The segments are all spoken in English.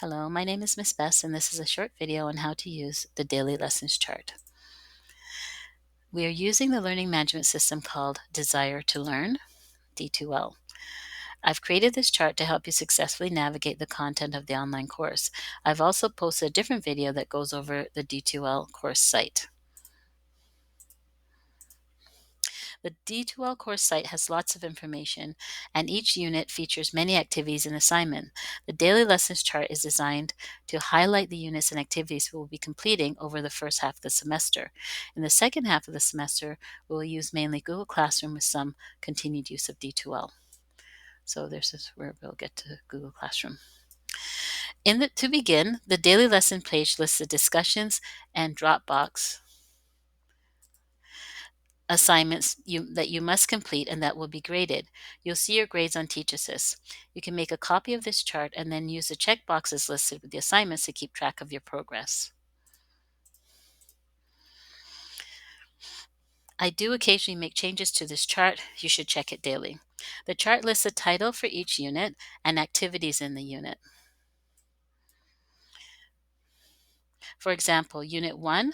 Hello, my name is Miss Bess, and this is a short video on how to use the daily lessons chart. We are using the learning management system called Desire to Learn, D2L. I've created this chart to help you successfully navigate the content of the online course. I've also posted a different video that goes over the D2L course site. The D2L course site has lots of information, and each unit features many activities and assignments. The daily lessons chart is designed to highlight the units and activities we will be completing over the first half of the semester. In the second half of the semester, we will use mainly Google Classroom with some continued use of D2L. So this is where we'll get to Google Classroom. To begin, the daily lesson page lists the discussions and Dropbox assignments that you must complete and that will be graded. You'll see your grades on Teach Assist. You can make a copy of this chart and then use the checkboxes listed with the assignments to keep track of your progress. I do occasionally make changes to this chart. You should check it daily. The chart lists the title for each unit and activities in the unit. For example, Unit 1,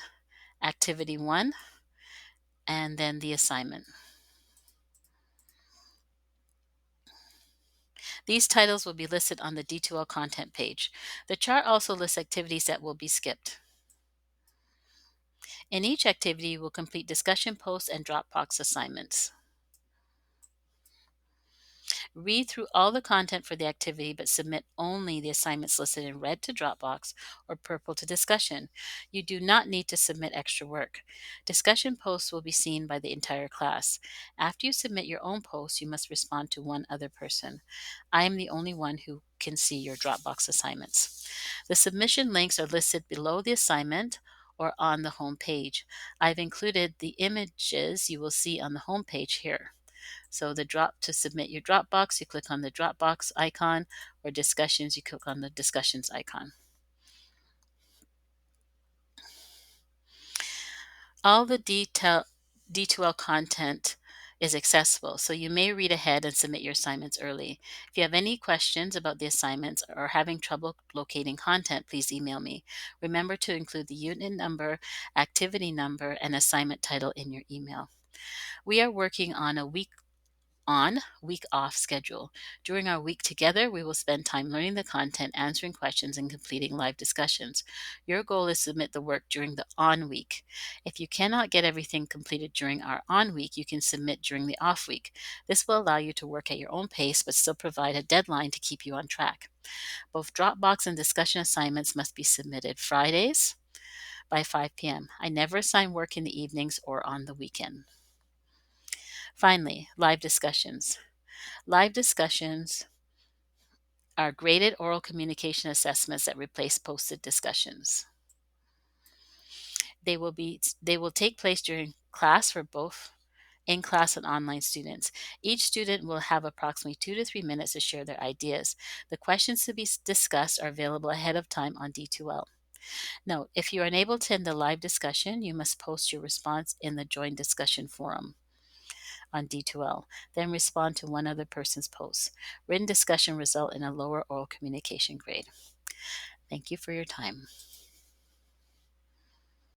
Activity 1, and then the assignment. These titles will be listed on the D2L content page. The chart also lists activities that will be skipped. In each activity, you will complete discussion posts and Dropbox assignments. Read through all the content for the activity, but submit only the assignments listed in red to Dropbox or purple to discussion. You do not need to submit extra work. Discussion posts will be seen by the entire class. After you submit your own post, you must respond to one other person. I am the only one who can see your Dropbox assignments. The submission links are listed below the assignment or on the home page. I've included the images you will see on the home page here. So to submit your Dropbox, you click on the Dropbox icon, or discussions, you click on the discussions icon. All the D2L content is accessible, so you may read ahead and submit your assignments early. If you have any questions about the assignments or are having trouble locating content, please email me. Remember to include the unit number, activity number, and assignment title in your email. We are working on a week off schedule. During our week together, we will spend time learning the content, answering questions, and completing live discussions. Your goal is to submit the work during the on week. If you cannot get everything completed during our on week, you can submit during the off week. This will allow you to work at your own pace, but still provide a deadline to keep you on track. Both Dropbox and discussion assignments must be submitted Fridays by 5 p.m. I never assign work in the evenings or on the weekend. Finally, live discussions. Live discussions are graded oral communication assessments that replace posted discussions. They will take place during class for both in-class and online students. Each student will have approximately 2 to 3 minutes to share their ideas. The questions to be discussed are available ahead of time on D2L. Note, if you are unable to attend the live discussion, you must post your response in the Join Discussion forum on D2L, then respond to one other person's post. Written discussion result in a lower oral communication grade. Thank you for your time.